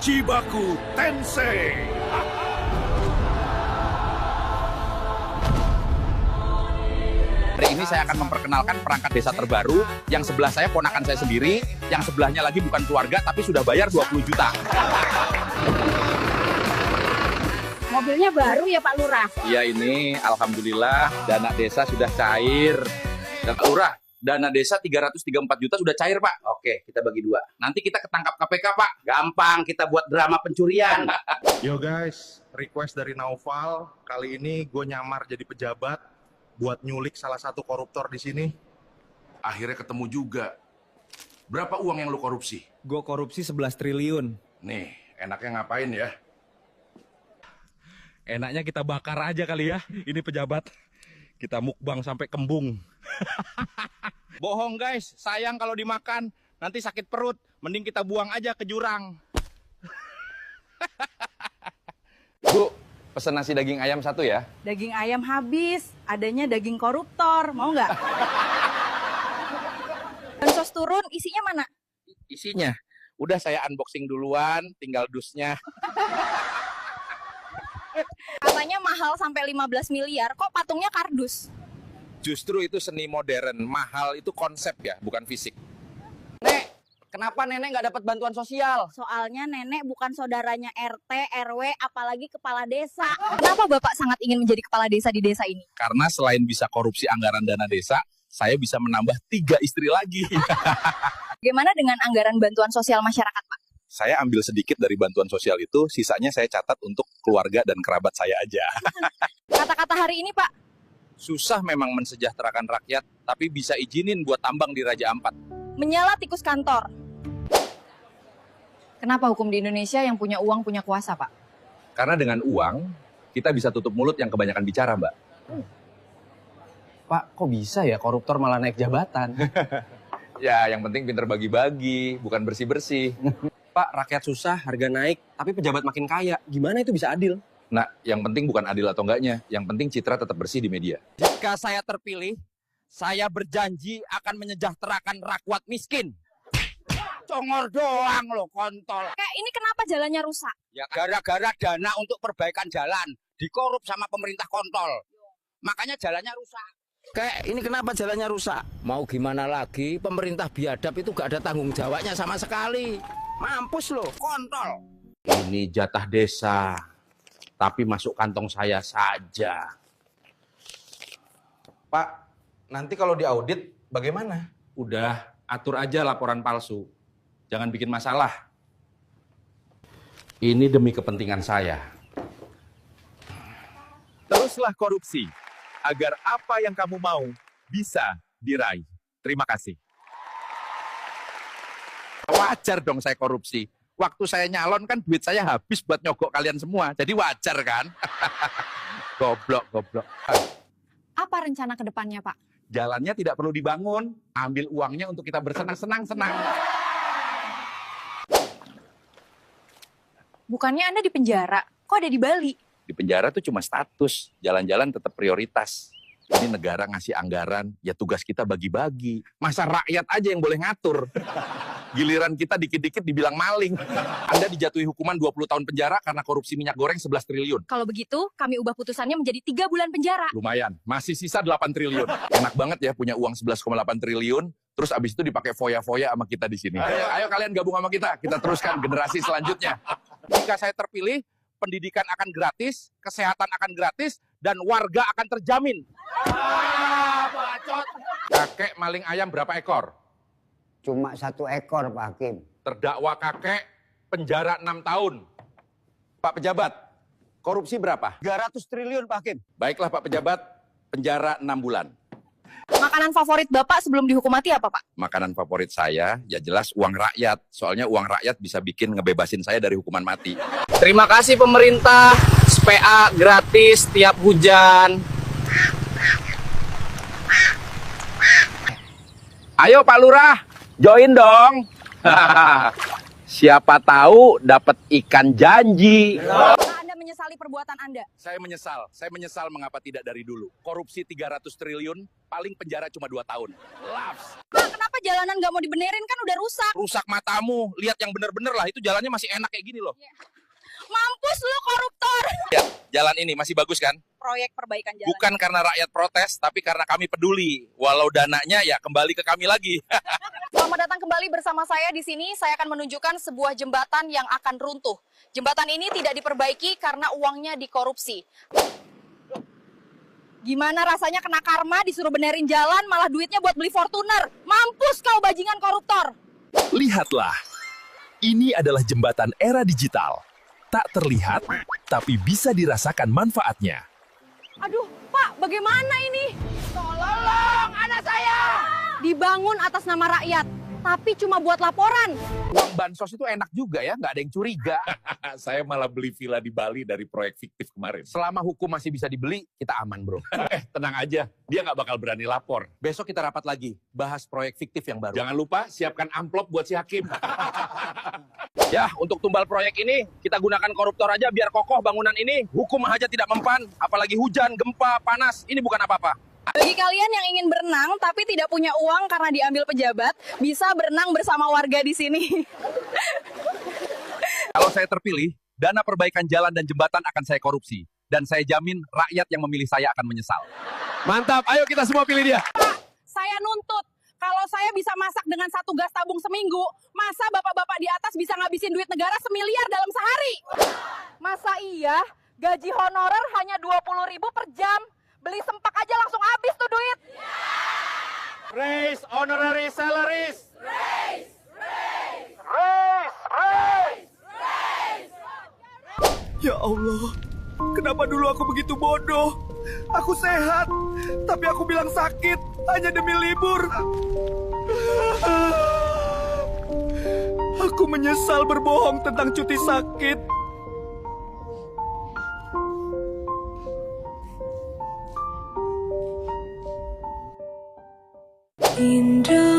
Chibaku Tensei. Hari ini saya akan memperkenalkan perangkat desa terbaru. Yang sebelah saya ponakan saya sendiri, yang sebelahnya lagi bukan keluarga tapi sudah bayar 20 juta. Mobilnya baru ya Pak Lurah? Iya, ini alhamdulillah dana desa sudah cair. Dan Pak Lurah, dana desa 334 juta sudah cair, Pak. Oke, kita bagi dua. Nanti kita ketangkap KPK, Pak. Gampang, kita buat drama pencurian. Yo guys, request dari Naufal. Kali ini gue nyamar jadi pejabat buat nyulik salah satu koruptor di sini. Akhirnya ketemu juga. Berapa uang yang lu korupsi? Gue korupsi 11 triliun. Nih, enaknya ngapain ya? Enaknya kita bakar aja kali ya, ini pejabat. Kita mukbang sampai kembung. Bohong, guys. Sayang kalau dimakan. Nanti sakit perut. Mending kita buang aja ke jurang. Bu, pesen nasi daging ayam 1 ya. Daging ayam habis, adanya daging koruptor. Mau nggak? Bansos turun, isinya mana? Isinya, udah saya unboxing duluan, tinggal dusnya. Katanya mahal sampai 15 miliar, kok patungnya kardus? Justru itu seni modern. Mahal itu konsep ya, bukan fisik. Nek, kenapa nenek nggak dapat bantuan sosial? Soalnya nenek bukan saudaranya RT, RW, apalagi kepala desa. Kenapa Bapak sangat ingin menjadi kepala desa di desa ini? Karena selain bisa korupsi anggaran dana desa, saya bisa menambah 3 istri lagi. Bagaimana dengan anggaran bantuan sosial masyarakat, Pak? Saya ambil sedikit dari bantuan sosial itu, sisanya saya catat untuk keluarga dan kerabat saya aja. Kata-kata hari ini, Pak. Susah memang mensejahterakan rakyat, tapi bisa izinin buat tambang di Raja Ampat. Menyala tikus kantor. Kenapa hukum di Indonesia yang punya uang punya kuasa, Pak? Karena dengan uang, kita bisa tutup mulut yang kebanyakan bicara, Mbak. Pak, kok bisa ya koruptor malah naik jabatan? Ya, yang penting pinter bagi-bagi, bukan bersih-bersih. Pak, rakyat susah, harga naik, tapi pejabat makin kaya. Gimana itu bisa adil? Nah, yang penting bukan adil atau enggaknya, yang penting citra tetap bersih di media. Jika saya terpilih, saya berjanji akan menyejahterakan rakyat miskin. Congor doang loh, kontol. Kayak ini kenapa jalannya rusak? Ya gara-gara dana untuk perbaikan jalan dikorup sama pemerintah kontol. Makanya jalannya rusak. Kayak ini kenapa jalannya rusak? Mau gimana lagi, pemerintah biadab itu gak ada tanggung jawabnya sama sekali. Mampus loh. Kontol. Ini jatah desa, tapi masuk kantong saya saja. Pak, nanti kalau diaudit bagaimana? Udah, atur aja laporan palsu. Jangan bikin masalah. Ini demi kepentingan saya. Teruslah korupsi, agar apa yang kamu mau bisa diraih. Terima kasih. Wajar dong saya korupsi. Waktu saya nyalon kan duit saya habis buat nyogok kalian semua. Jadi wajar kan? Goblok. Apa rencana ke depannya, Pak? Jalannya tidak perlu dibangun. Ambil uangnya untuk kita bersenang-senang. Bukannya Anda di penjara, kok ada di Bali? Di penjara tuh cuma status. Jalan-jalan tetap prioritas. Ini negara ngasih anggaran, ya tugas kita bagi-bagi. Masa rakyat aja yang boleh ngatur? Giliran kita dikit-dikit dibilang maling. Anda dijatuhi hukuman 20 tahun penjara karena korupsi minyak goreng 11 triliun. Kalau begitu, kami ubah putusannya menjadi 3 bulan penjara. Lumayan, masih sisa 8 triliun. Enak banget ya punya uang 11,8 triliun, terus abis itu dipakai foya-foya sama kita di sini. Ayo kalian gabung sama kita teruskan generasi selanjutnya. Jika saya terpilih, pendidikan akan gratis, kesehatan akan gratis, dan warga akan terjamin. Bacot. Kakek maling ayam berapa ekor? Cuma 1 ekor, Pak Hakim. Terdakwa kakek penjara 6 tahun. Pak pejabat, korupsi berapa? 300 triliun, Pak Hakim. Baiklah Pak pejabat, penjara 6 bulan. Makanan favorit Bapak sebelum dihukum mati apa, Pak? Makanan favorit saya, ya jelas uang rakyat. Soalnya uang rakyat bisa bikin ngebebasin saya dari hukuman mati. Terima kasih pemerintah, SPA gratis tiap hujan. Ayo Pak Lurah, join dong. Siapa tahu dapat ikan janji. Anda menyesali perbuatan Anda? Saya menyesal mengapa tidak dari dulu. Korupsi 300 triliun, paling penjara cuma 2 tahun. Laps. Pak, kenapa jalanan nggak mau dibenerin, kan udah rusak? Rusak matamu, lihat yang bener-bener lah, itu jalannya masih enak kayak gini loh. Mampus lu koruptor! Ya, jalan ini masih bagus kan? Proyek perbaikan jalan. Bukan karena rakyat protes, tapi karena kami peduli. Walau dananya ya kembali ke kami lagi. Selamat datang kembali bersama saya di sini. Saya akan menunjukkan sebuah jembatan yang akan runtuh. Jembatan ini tidak diperbaiki karena uangnya dikorupsi. Gimana rasanya kena karma, disuruh benerin jalan, malah duitnya buat beli Fortuner. Mampus kau bajingan koruptor! Lihatlah, ini adalah jembatan era digital. Tak terlihat, tapi bisa dirasakan manfaatnya. Aduh, Pak, bagaimana ini? Tolong, anak saya! Dibangun atas nama rakyat, tapi cuma buat laporan. Uang bansos itu enak juga ya, nggak ada yang curiga. Saya malah beli villa di Bali dari proyek fiktif kemarin. Selama hukum masih bisa dibeli, kita aman bro. Tenang aja, dia nggak bakal berani lapor. Besok kita rapat lagi, bahas proyek fiktif yang baru. Jangan lupa siapkan amplop buat si Hakim. Ya, untuk tumbal proyek ini, kita gunakan koruptor aja biar kokoh bangunan ini. Hukum aja tidak mempan, apalagi hujan, gempa, panas. Ini bukan apa-apa. Bagi kalian yang ingin berenang tapi tidak punya uang karena diambil pejabat, bisa berenang bersama warga di sini. Kalau saya terpilih, dana perbaikan jalan dan jembatan akan saya korupsi. Dan saya jamin rakyat yang memilih saya akan menyesal. Mantap, ayo kita semua pilih dia. Pak, saya nuntut. Kalau saya bisa masak dengan 1 gas tabung seminggu, masa bapak-bapak di atas bisa ngabisin duit negara 1 miliar dalam sehari? Masa iya? Gaji honorer hanya 20.000 per jam. Beli sempak aja langsung habis tuh duit. Raise honorary salaries. Raise! Ya Allah, kenapa dulu aku begitu bodoh? Aku sehat, tapi aku bilang sakit hanya demi libur. Aku menyesal berbohong tentang cuti sakit. Indah